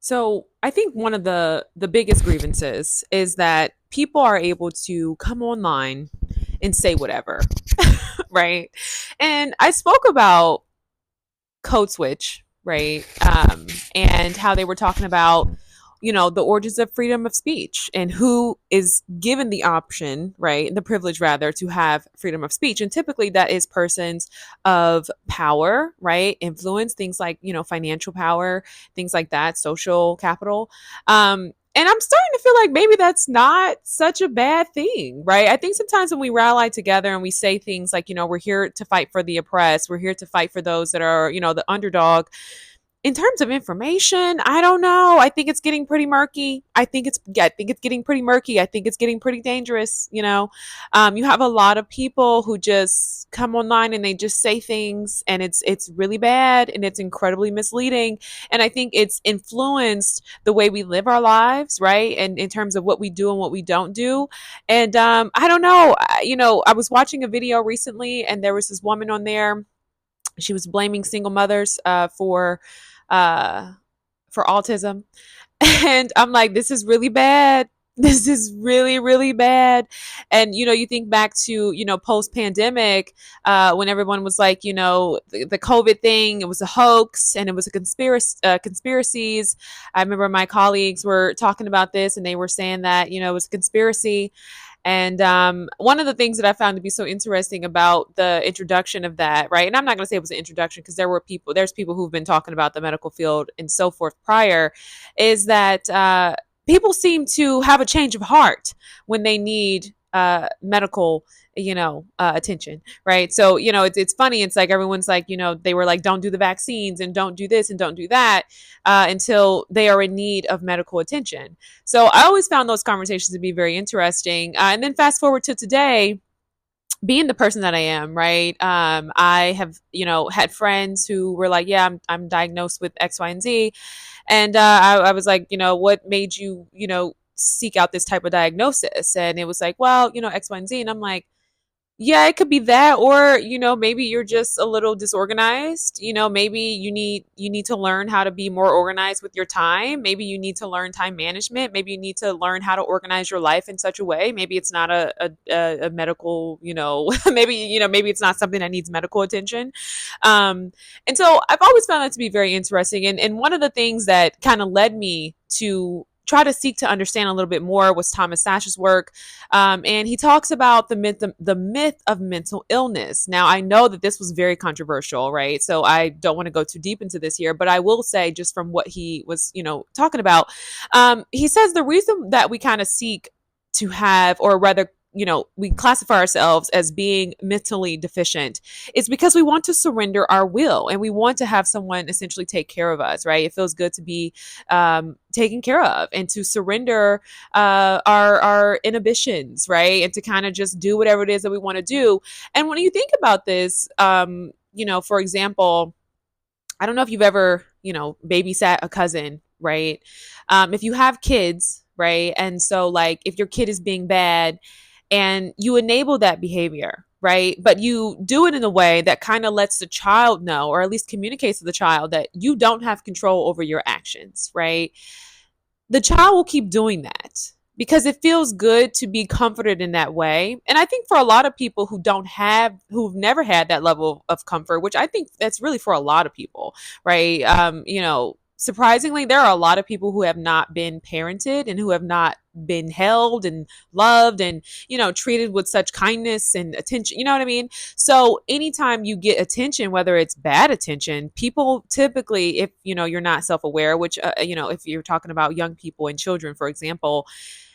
So I think one of the biggest grievances is that people are able to come online and say whatever, right? And I spoke about Code Switch, right? And how they were talking about, the origins of freedom of speech and who is given the option, right? The privilege, rather, to have freedom of speech. And typically that is persons of power, right? Influence, things like, financial power, things like that, social capital. And I'm starting to feel like maybe that's not such a bad thing, right? I think sometimes when we rally together and we say things like, we're here to fight for the oppressed, we're here to fight for those that are, the underdog, in terms of information, I don't know. I think it's getting pretty murky. I think it's getting pretty murky. I think it's getting pretty dangerous. You have a lot of people who just come online and they just say things, and it's really bad and it's incredibly misleading. And I think it's influenced the way we live our lives, right? And in terms of what we do and what we don't do. And I don't know. I was watching a video recently, and there was this woman on there. She was blaming single mothers uh, for autism. And I'm like, this is really bad. This is really, really bad. And, you think back to, post pandemic, when everyone was like, the COVID thing, it was a hoax and it was a conspiracies. I remember my colleagues were talking about this and they were saying that, it was a conspiracy. And one of the things that I found to be so interesting about the introduction of that, right? And I'm not going to say it was an introduction because there's people who've been talking about the medical field and so forth prior, is that people seem to have a change of heart when they need medical attention, right? So it's funny. It's like everyone's like, they were like, don't do the vaccines and don't do this and don't do that until they are in need of medical attention. So I always found those conversations to be very interesting. And then fast forward to today, being the person that I am, right? I have, had friends who were like, yeah, I'm diagnosed with X, Y, and Z. And I was like, what made you, seek out this type of diagnosis? And it was like, well, X, Y, and Z. And I'm like, yeah, it could be that, or maybe you're just a little disorganized. Maybe you need to learn how to be more organized with your time. Maybe you need to learn time management. Maybe you need to learn how to organize your life in such a way. Maybe it's not a medical, maybe it's not something that needs medical attention. And so I've always found that to be very interesting. And one of the things that kind of led me to try to seek to understand a little bit more was Thomas Sachs's work. And he talks about the myth of mental illness. Now, I know that this was very controversial, right? So I don't want to go too deep into this here, but I will say, just from what he was, talking about, he says the reason that we kind of seek to have, or rather, we classify ourselves as being mentally deficient is because we want to surrender our will and we want to have someone essentially take care of us, right? It feels good to be taken care of and to surrender our inhibitions, right? And to kind of just do whatever it is that we want to do. And when you think about this, for example, I don't know if you've ever, babysat a cousin, right? If you have kids, right? And so, like, if your kid is being bad and you enable that behavior, right? But you do it in a way that kind of lets the child know, or at least communicates to the child, that you don't have control over your actions, right? The child will keep doing that because it feels good to be comforted in that way. And I think for a lot of people who've never had that level of comfort, which I think that's really for a lot of people, right? Surprisingly, there are a lot of people who have not been parented and who have not been held and loved and, treated with such kindness and attention. You know what I mean? So anytime you get attention, whether it's bad attention, people typically, if, you're not self-aware, which, if you're talking about young people and children, for example,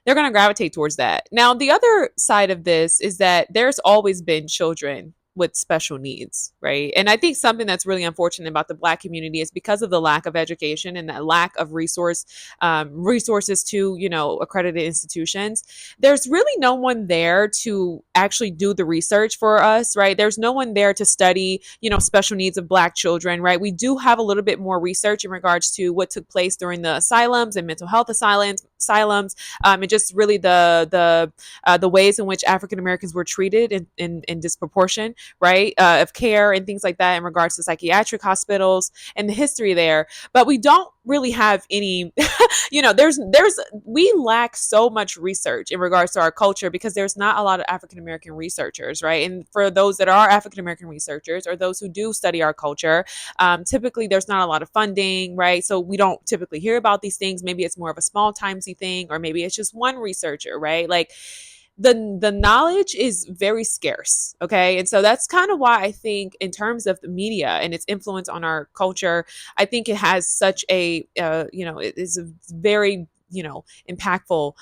they're going to gravitate towards that. Now, the other side of this is that there's always been children with special needs, right? And I think something that's really unfortunate about the Black community is because of the lack of education and that lack of resources to, accredited institutions. There's really no one there to actually do the research for us, right? There's no one there to study, special needs of Black children, right? We do have a little bit more research in regards to what took place during the asylums and mental health and just really the ways in which African Americans were treated in disproportion. right, of care and things like that in regards to psychiatric hospitals and the history there. But we don't really have any, we lack so much research in regards to our culture because there's not a lot of African American researchers, right? And for those that are African American researchers or those who do study our culture, typically there's not a lot of funding, right? So we don't typically hear about these things. Maybe it's more of a small timesy thing, or maybe it's just one researcher, right? Like the knowledge is very scarce. Okay, and so that's kind of why I think in terms of the media and its influence on our culture, I think it has such a it is a very impactful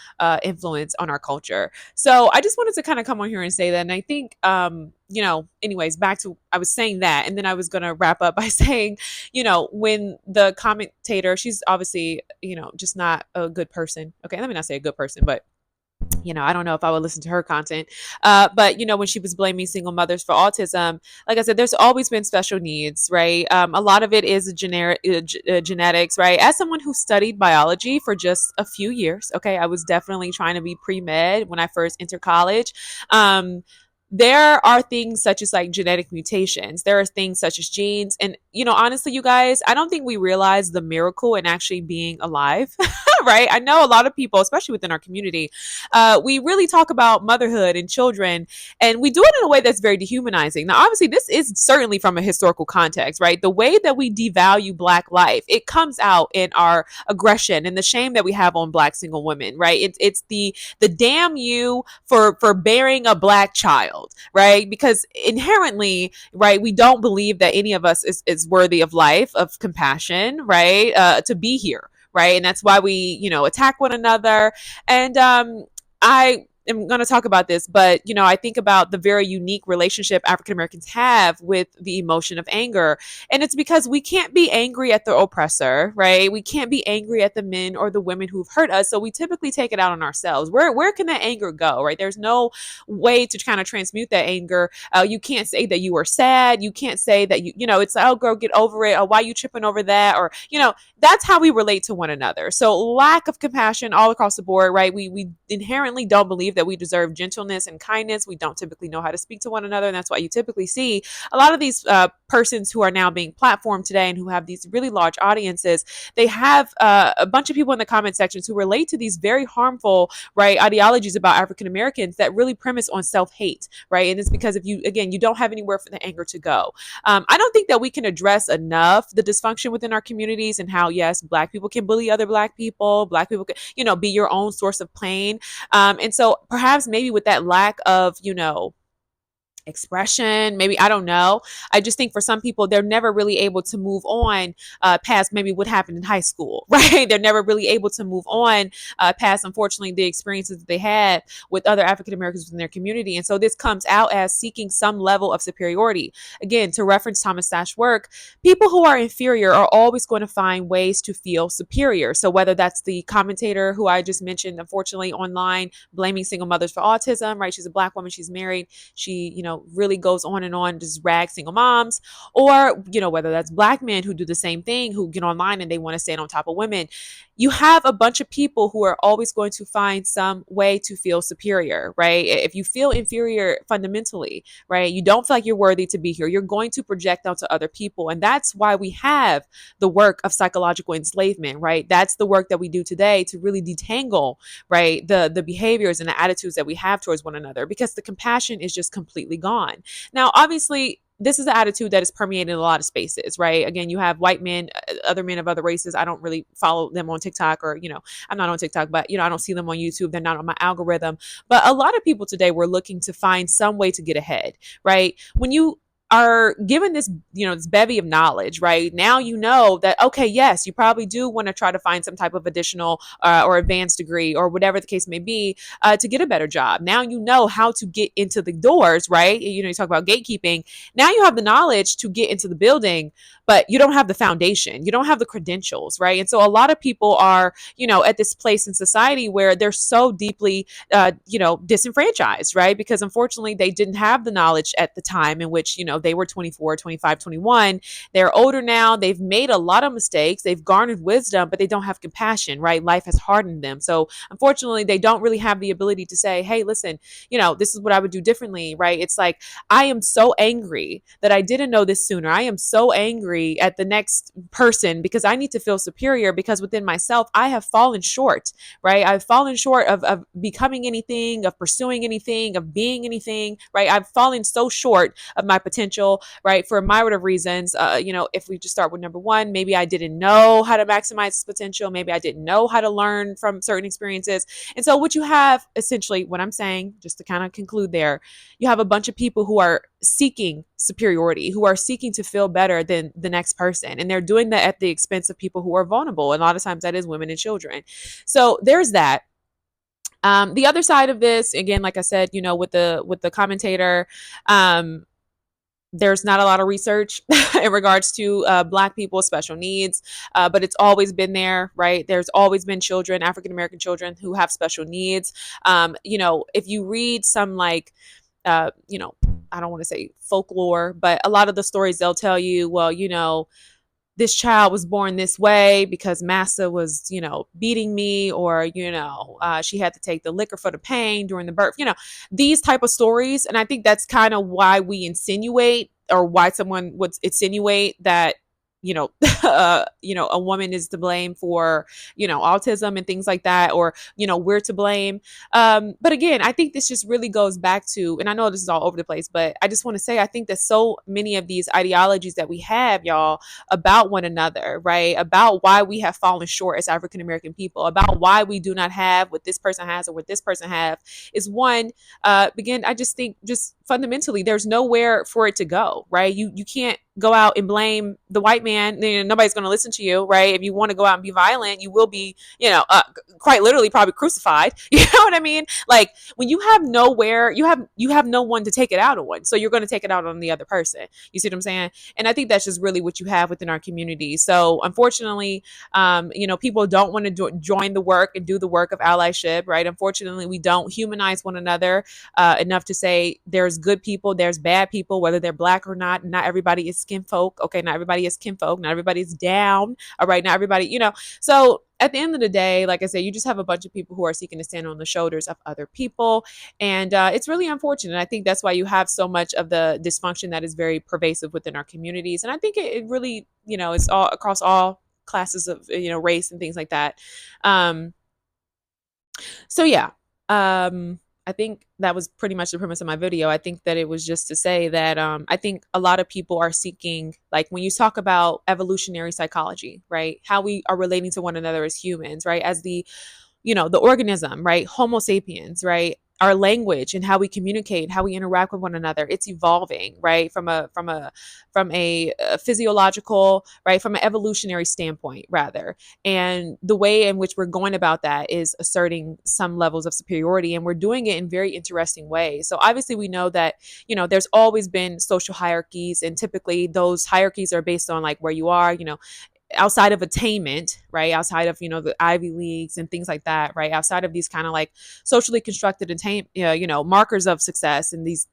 influence on our culture. So I just wanted to kind of come on here and say that. And I think anyways, back to, I was saying that, and then I was going to wrap up by saying, when the commentator, she's obviously just not a good person. Okay, let me not say a good person, but I don't know if I would listen to her content. But when she was blaming single mothers for autism, like I said, there's always been special needs, right? A lot of it is genetics, right? As someone who studied biology for just a few years, okay, I was definitely trying to be pre-med when I first entered college. There are things such as like genetic mutations. There are things such as genes. And, honestly, you guys, I don't think we realize the miracle in actually being alive, right? I know a lot of people, especially within our community, we really talk about motherhood and children, and we do it in a way that's very dehumanizing. Now, obviously, this is certainly from a historical context, right? The way that we devalue Black life, it comes out in our aggression and the shame that we have on Black single women, right? It's the damn you for bearing a Black child, right? Because inherently, right, we don't believe that any of us is worthy of life, of compassion, right? To be here, right? And that's why we, attack one another. And I am going to talk about this, but I think about the very unique relationship African Americans have with the emotion of anger. And it's because we can't be angry at the oppressor, right? We can't be angry at the men or the women who've hurt us. So we typically take it out on ourselves. Where can that anger go, right? There's no way to kind of transmute that anger. You can't say that you are sad. You can't say that it's like, oh girl, get over it. Or why you tripping over that? Or, that's how we relate to one another. So lack of compassion all across the board, right? We inherently don't believe that we deserve gentleness and kindness. We don't typically know how to speak to one another. And that's why you typically see a lot of these persons who are now being platformed today and who have these really large audiences. They have a bunch of people in the comment sections who relate to these very harmful, right, ideologies about African Americans that really premise on self-hate, right? And it's because if you don't have anywhere for the anger to go. I don't think that we can address enough the dysfunction within our communities and how, yes, Black people can bully other Black people. Black people can, be your own source of pain. And so perhaps maybe with that lack of, expression, maybe, I don't know, I just think for some people they're never really able to move on past maybe what happened in high school, right? They're never really able to move on past, unfortunately, the experiences that they had with other African Americans in their community. And so this comes out as seeking some level of superiority. Again, to reference Thomas Sachs' work, people who are inferior are always going to find ways to feel superior. So whether that's the commentator who I just mentioned, unfortunately, online, blaming single mothers for autism, right? She's a Black woman, she's married, she really goes on and on, just rag single moms, or whether that's Black men who do the same thing, who get online and they want to stand on top of women. You have a bunch of people who are always going to find some way to feel superior, right? If you feel inferior fundamentally, right, you don't feel like you're worthy to be here, you're going to project onto other people. And that's why we have the work of psychological enslavement, right? That's the work that we do today to really detangle, right, the behaviors and the attitudes that we have towards one another, because the compassion is just completely gone. Now, obviously, this is an attitude that is permeated in a lot of spaces, right? Again, you have white men, other men of other races. I don't really follow them on TikTok, or, I'm not on TikTok, but, I don't see them on YouTube. They're not on my algorithm. But a lot of people today were looking to find some way to get ahead, right? When you are given this, this bevy of knowledge, right? Now that, okay, yes, you probably do want to try to find some type of additional or advanced degree or whatever the case may be to get a better job. Now you know how to get into the doors, right? You talk about gatekeeping. Now you have the knowledge to get into the building, but you don't have the foundation. You don't have the credentials, right? And so a lot of people are, at this place in society where they're so deeply, disenfranchised, right? Because unfortunately they didn't have the knowledge at the time in which, they were 24, 25, 21. They're older now. They've made a lot of mistakes. They've garnered wisdom, but they don't have compassion, right? Life has hardened them. So unfortunately, they don't really have the ability to say, hey, listen, this is what I would do differently, right? It's like, I am so angry that I didn't know this sooner. I am so angry at the next person because I need to feel superior because within myself, I have fallen short, right? I've fallen short of becoming anything, of pursuing anything, of being anything, right? I've fallen so short of my potential, right? For a myriad of reasons. If we just start with number one, maybe I didn't know how to maximize this potential. Maybe I didn't know how to learn from certain experiences. And so what you have essentially, what I'm saying, just to kind of conclude there, you have a bunch of people who are seeking superiority, who are seeking to feel better than the next person. And they're doing that at the expense of people who are vulnerable. And a lot of times that is women and children. So there's that. The other side of this, again, like I said, with the commentator, there's not a lot of research in regards to Black people with special needs, but it's always been there, right? There's always been children, African American children, who have special needs. If you read some uh, you know, I don't want to say folklore, but a lot of the stories they'll tell you, well, this child was born this way because massa was, beating me, or, she had to take the liquor for the pain during the birth, these type of stories. And I think that's kind of why we insinuate, or why someone would insinuate that, a woman is to blame for, autism and things like that, or, we're to blame. But again, I think this just really goes back to, and I know this is all over the place, but I just want to say, I think that so many of these ideologies that we have, y'all, about one another, right? About why we have fallen short as African American people, about why we do not have what this person has or what this person have, is one, again, I just think, just fundamentally, there's nowhere for it to go, right? You can't go out and blame the white man. Nobody's going to listen to you, right? If you want to go out and be violent, you will be, quite literally probably crucified. You know what I mean? Like, when you have nowhere, you have no one to take it out on, so you're going to take it out on the other person. You see what I'm saying? And I think that's just really what you have within our community. So unfortunately, people don't want to join the work and do the work of allyship, right? Unfortunately, we don't humanize one another enough to say there's good people, there's bad people, whether they're Black or not. Not everybody is skin folk. Okay, not everybody is kin folk. Not everybody is down. All right, not everybody, So at the end of the day, like I said, you just have a bunch of people who are seeking to stand on the shoulders of other people. And it's really unfortunate. I think that's why you have so much of the dysfunction that is very pervasive within our communities. And I think it really, it's all across all classes of, race and things like that. Um, so yeah, I think that was pretty much the premise of my video. I think that it was just to say that I think a lot of people are seeking, like, when you talk about evolutionary psychology, right? How we are relating to one another as humans, right? As the organism, right? Homo sapiens, right? Our language and how we communicate, how we interact with one another, it's evolving, right? From a physiological, right? From an evolutionary standpoint, rather. And the way in which we're going about that is asserting some levels of superiority, and we're doing it in very interesting ways. So obviously we know that, there's always been social hierarchies, and typically those hierarchies are based on like where you are, outside of attainment, right? Outside of, the Ivy Leagues and things like that, right? Outside of these kind of like socially constructed markers of success and these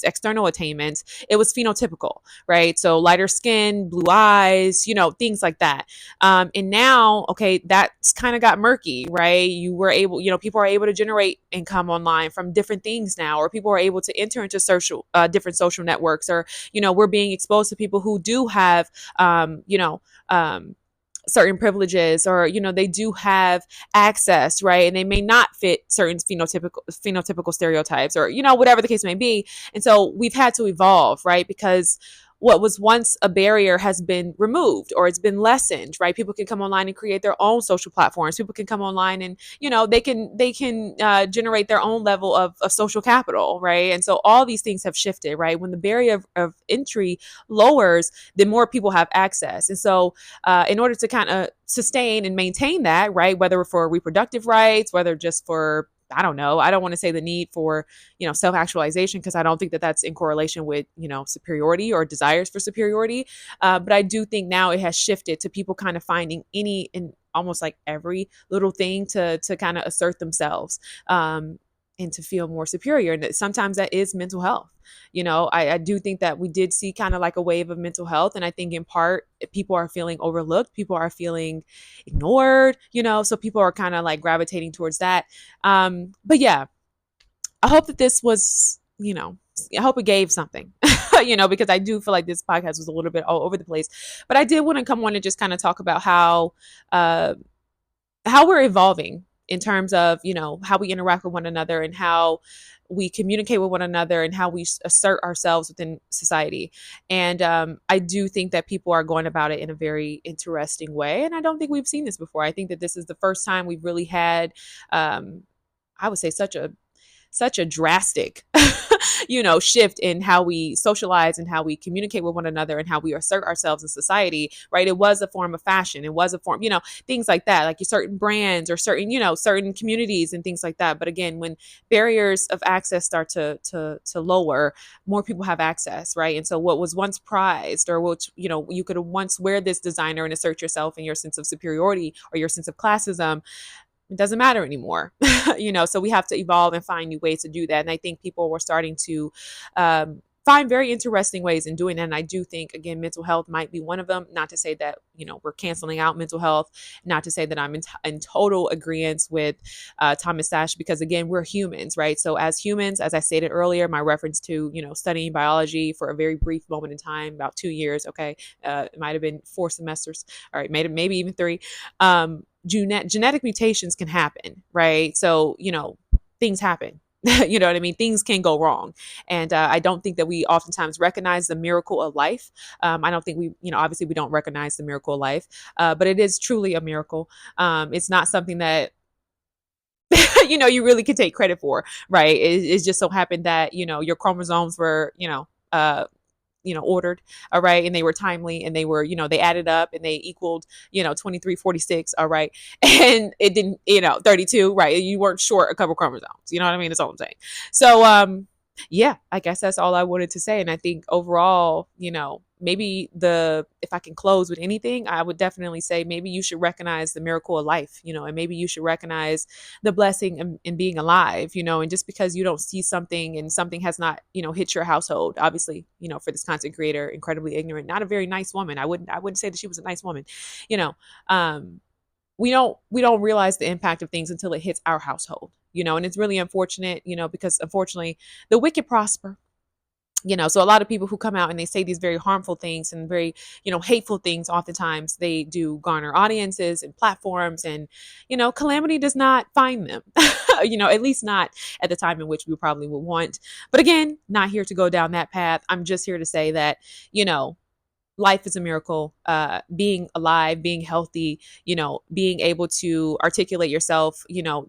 external attainments, it was phenotypical, right? So lighter skin, blue eyes, things like that. And now, okay, that's kind of got murky, right? You were able, people are able to generate income online from different things now, or people are able to enter into different social networks, or, we're being exposed to people who do have, um, certain privileges, or they do have access, right? And they may not fit certain phenotypical stereotypes, or whatever the case may be. And so we've had to evolve, right? Because what was once a barrier has been removed, or it's been lessened, right? People can come online and create their own social platforms. People can come online and they can generate their own level of social capital, right? And so all these things have shifted, right? When the barrier of entry lowers, then more people have access. And so in order to kind of sustain and maintain that, right, whether for reproductive rights, whether just for, I don't know, I don't want to say the need for, self-actualization, because I don't think that that's in correlation with, superiority or desires for superiority. But I do think now it has shifted to people kind of finding any and almost like every little thing to kind of assert themselves. and to feel more superior. And that sometimes that is mental health. I do think that we did see kind of like a wave of mental health. And I think in part, people are feeling overlooked, people are feeling ignored, so people are kind of like gravitating towards that. But yeah, I hope that this was, I hope it gave something, because I do feel like this podcast was a little bit all over the place. But I did want to come on and just kind of talk about uh, how we're evolving in terms of, how we interact with one another and how we communicate with one another and how we assert ourselves within society. And I do think that people are going about it in a very interesting way. And I don't think we've seen this before. I think that this is the first time we've really had, I would say, such a drastic shift in how we socialize and how we communicate with one another and how we assert ourselves in society, right? It was a form of fashion, it was a form, things like that, like certain brands or certain communities and things like that. But again, when barriers of access start to lower, more people have access, right? And so what was once prized, or which you could once wear this designer and assert yourself and your sense of superiority or your sense of classism, it doesn't matter anymore. So we have to evolve and find new ways to do that. And I think people were starting to find very interesting ways in doing that. And I do think, again, mental health might be one of them. Not to say that, we're canceling out mental health, not to say that I'm in total agreement with Thomas Sash, because again, we're humans, right? So as humans, as I stated earlier, my reference to, studying biology for a very brief moment in time, about 2 years, okay, it might have been 4 semesters, all right, maybe even 3. Genetic mutations can happen, right? So, things happen. You know what I mean? Things can go wrong. And I don't think that we oftentimes recognize the miracle of life. I don't think we, obviously we don't recognize the miracle of life, but it is truly a miracle. It's not something that, you really could take credit for, right? It's just so happened that, your chromosomes were, ordered, all right, and they were timely, and they were, they added up and they equaled, 2346, all right, and it didn't, 32, right, you weren't short a couple chromosomes, you know what I mean? That's all I'm saying. So yeah, I guess that's all I wanted to say. And I think overall, maybe if I can close with anything, I would definitely say maybe you should recognize the miracle of life, and maybe you should recognize the blessing in being alive, and just because you don't see something and something has not, hit your household, obviously, for this content creator, incredibly ignorant, not a very nice woman. I wouldn't say that she was a nice woman, you know, um, we don't realize the impact of things until it hits our household, and it's really unfortunate, because unfortunately the wicked prosper. So a lot of people who come out and they say these very harmful things and very, hateful things, oftentimes they do garner audiences and platforms, and, calamity does not find them, at least not at the time in which we probably would want. But again, not here to go down that path. I'm just here to say that, life is a miracle. Being alive, being healthy, being able to articulate yourself,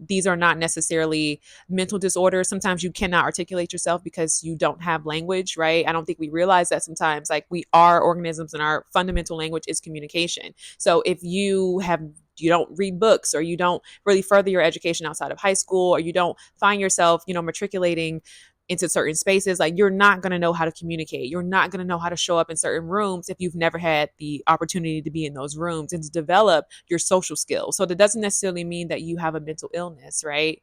these are not necessarily mental disorders. Sometimes you cannot articulate yourself because you don't have language, right? I don't think we realize that sometimes, like, we are organisms and our fundamental language is communication. So if you don't read books, or you don't really further your education outside of high school, or you don't find yourself, matriculating into certain spaces, like, you're not going to know how to communicate. You're not going to know how to show up in certain rooms if you've never had the opportunity to be in those rooms and to develop your social skills. So that doesn't necessarily mean that you have a mental illness, right?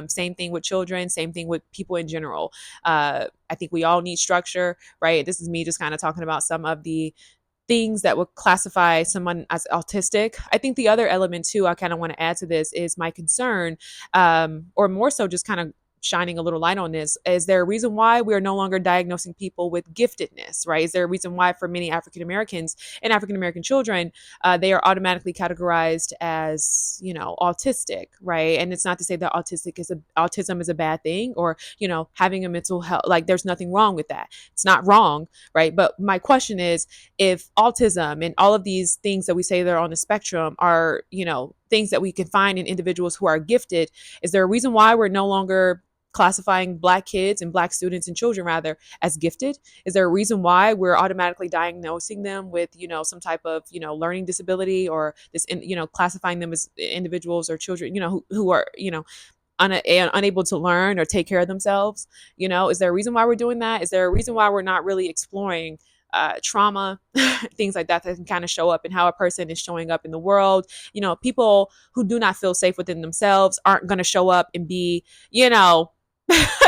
Same thing with children, same thing with people in general. I think we all need structure, right? This is me just kind of talking about some of the things that would classify someone as autistic. I think the other element too, I kind of want to add to this, is my concern, or more so just kind of shining a little light on this. Is there a reason why we are no longer diagnosing people with giftedness, right? Is there a reason why for many African Americans and African American children, they are automatically categorized as, autistic, right? And it's not to say that autism is a bad thing, or, having a mental health, like, there's nothing wrong with that. It's not wrong, right? But my question is, if autism and all of these things that we say they're on the spectrum are, things that we can find in individuals who are gifted, is there a reason why we're no longer classifying Black kids and Black students and children, rather, as gifted? Is there a reason why we're automatically diagnosing them with, some type of, learning disability, or this, classifying them as individuals or children, who are, unable to learn or take care of themselves? Is there a reason why we're doing that? Is there a reason why we're not really exploring trauma, things like that can kind of show up in how a person is showing up in the world? People who do not feel safe within themselves aren't going to show up and be,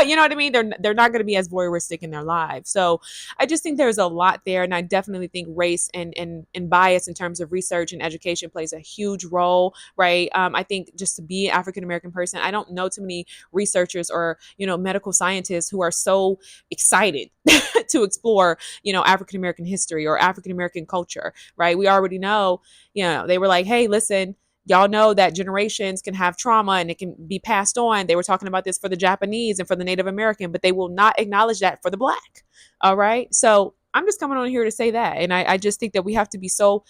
You know what I mean? They're not going to be as voyeuristic in their lives. So I just think there's a lot there, and I definitely think race and bias in terms of research and education plays a huge role, right? I think just to be an African American person, I don't know too many researchers or medical scientists who are so excited to explore African American history or African American culture, right? We already know, they were like, hey, listen, y'all know that generations can have trauma and it can be passed on. They were talking about this for the Japanese and for the Native American, but they will not acknowledge that for the Black. All right. So I'm just coming on here to say that. And I just think that we have to be so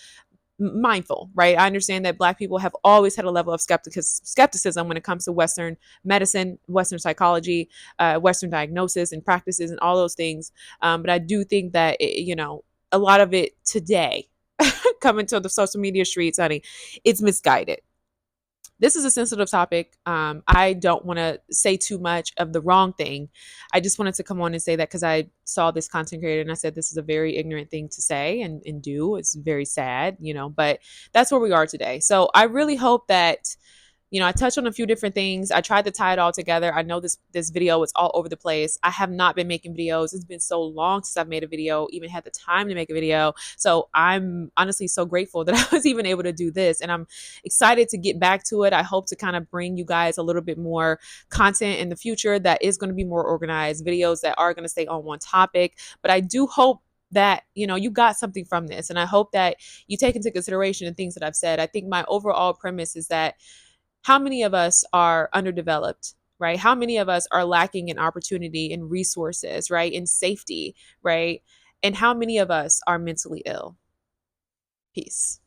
mindful, right? I understand that Black people have always had a level of skepticism when it comes to Western medicine, Western psychology, Western diagnosis and practices and all those things. But I do think that, a lot of it today, coming to the social media streets, honey, it's misguided. This is a sensitive topic. I don't want to say too much of the wrong thing. I just wanted to come on and say that because I saw this content creator and I said this is a very ignorant thing to say and do. It's very sad, but that's where we are today. So I really hope that I touched on a few different things. I tried to tie it all together. I know this video is all over the place. I have not been making videos. It's been so long since I've made a video, even had the time to make a video. So I'm honestly so grateful that I was even able to do this. And I'm excited to get back to it. I hope to kind of bring you guys a little bit more content in the future that is going to be more organized, videos that are going to stay on one topic. But I do hope that you got something from this, and I hope that you take into consideration the things that I've said. I think my overall premise is that how many of us are underdeveloped, right? How many of us are lacking in opportunity and resources, right? In safety, right? And how many of us are mentally ill? Peace.